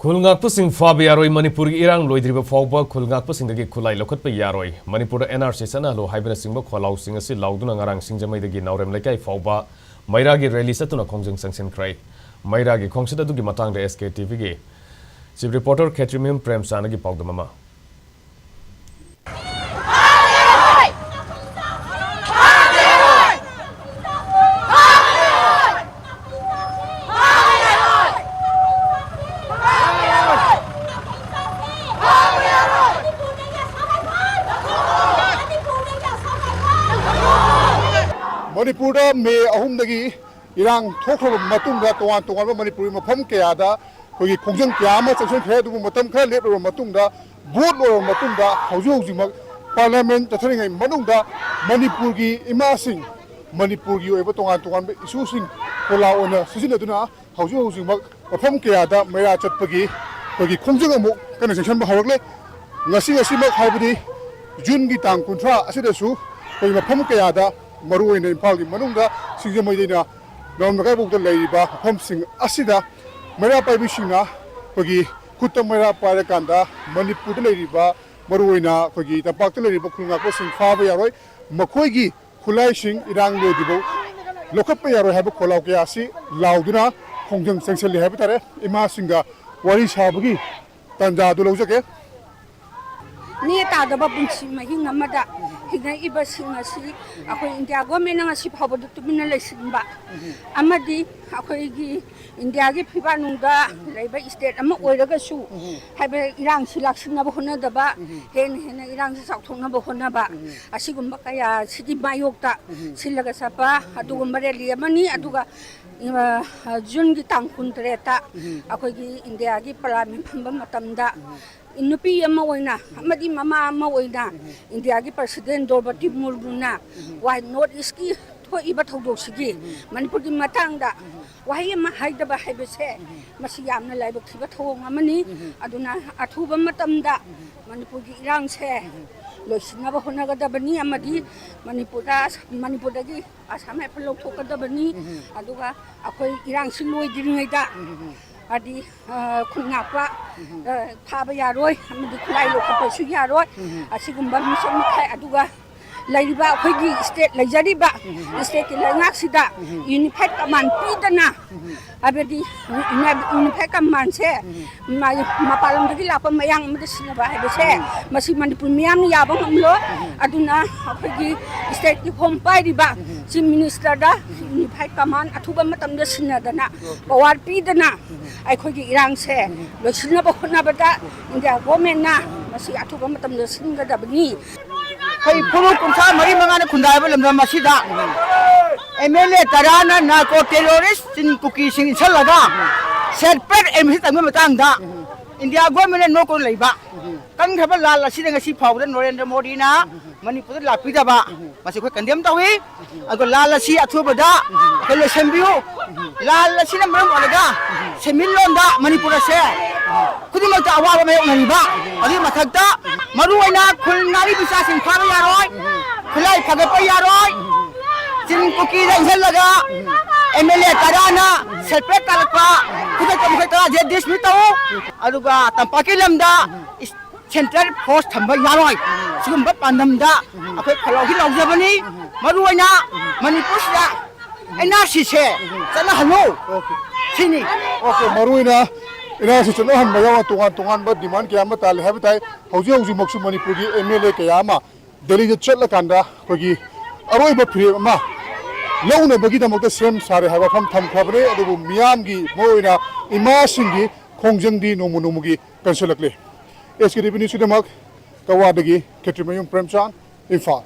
खुलंगाकपुसिंग फाब यारोय मणिपुर की इरांग लोइद्रिबा फावबा खुलंगाकपुसिंगदगी खुलाई लखतपा यारोय मणिपुर एनआरसी सनालो हाइबना सिंगबा खोलाउसिंग असि लाउदुना ngarang सिंगजमैदगी नावरेम लेकाय फावबा मैरागी rally सतुना खोंजों संसिनख्रै मैरागी खोंसददुगी मतंगदा SK TV गी चीफ रिपोर्टर खेत्रिमिम प्रेमचानगी पावदममा मणिपुर मे अहुमदगी इरांग थोखरब मतुंगा तोवान तोवान मणिपुरी मफम कयादा कोई खोंजंग क्या चंसन खरे दुबु मतम खरे लेबरो मतुंगा बोट लो मतुंगा हौजु हौजिमक पार्लियामेंट तथरिङै मनुंगा मणिपुर की इमासिंग मणिपुर की ओइबा तोवान तोवान इशूसिंग कोला ओना सिजिनदुना हौजु हौजिमक मफम कयादा मेरा चटपगी कोई खोंजंग अमुक कने सेक्शन बा हरगले ngasi ngasi mak haibudi jun gi tang kunthra asidasu कोई मफम कयादा मरुओइन इम्फाल की मनुंगा सिंगजमैदना नॉन मकाई बुक लेरिबा मफम सिंग असिदा मेरा पाइबिसिंगा कोगी खुत मेरा पारकांदा मणिपुर लेरिबा मरुओइना कोगी तपाक लेरिबा खुलंगा को सिंग फाबा यारोय मखोइगी खुलाई सिंग इरांग लोदिबो लोकप यारोय हाबो खोलाव के आसि लाउदुना खोंजंग सेंसले हाबो तारे इमा सिंगा वारी साबगी तंजा दु लौजके ni ta da ba bun chi ma hin amada hina iba singa si akoi india government nga si phabo du tumina le sin ba amadi akoi gi india gi phiba nungda leiba state ama oiraga su haiba irang si laksina ba hona da ba hen irang si sakthong na ba hona ba asigumba kaya sidi mayok ta silaga sapa adugumba rally amani aduga jun gi tangkun treta akoi gi india gi parliament phamba matamda inupi ama oina amadi mama ama oina india gi president Draupadi Murmu na why north east ki tho iba thodok sigi manipur gi matang da why ma haida ba haibese masi yamna laibok thiba thong amani aduna athuba matam da manipur gi irang se loisina ba hona ga da bani amadi manipur da gi asam ai phalok thok da bani aduga akoi irang si loi diringai da adi khungakwa phaba yaroi amadi khulai lokapa su yaroi asigumba mission khai aduga laiba khoigi state laijariba state ki langak sida unified command pidana abedi unified command se mapalong dagi lapa mayang amadi sinaba habese masi manipur miyam ni yabang amlo aduna khoigi state ki home pai riba chief minister da unified command athuba matam da sinadana power pidana ai khoigi irang se losinaba khonabada india government na masi athuba matam da singadabni Hey, puru kunsa mari mangana kundai ba lamram masida. MLA tarana narco terrorist sin kuki sing salaga. Separate MC tangma matang da. India government no ko leiba. Kan khaba lal asida ngasi phawda Narendra Modi na Manipur lapida ba. Masi ko kandem tawi. Ago lal asi athuba da. Kalo sembiu. Lal asi na maram olaga. Semillon da Manipur se. Kudi ma ta awa ba mayong nariba. Adi mathagda maruaina khulnari bisa sin phaba yaroi. Khulai phagapa yaroi. Sin kuki da inhalaga. MLA tarana separate talakpa kuda kamukata je desh mi taw aduga tampakilam da central force thamba yaroi sigumba pandam da akhoi khalo hi laujabani maruaina manipur da NRC se chana halo sini okay maruina ina si chana han mayawa tungan ba demand kya ma tal habitai hauji moksu manipur gi MLA kya ma delhi je chatla kanda kogi aroi ba phire ma लौने बगी दमक same सारे हाबा फम थम खबरे अदुबु मियामगी Moina इमासिंगी खोंजंगदी नोमुनुमुगी पेंसलकले SK revenue सुदमक कवादगी खेत्रिमयुं प्रेमचांद Imphal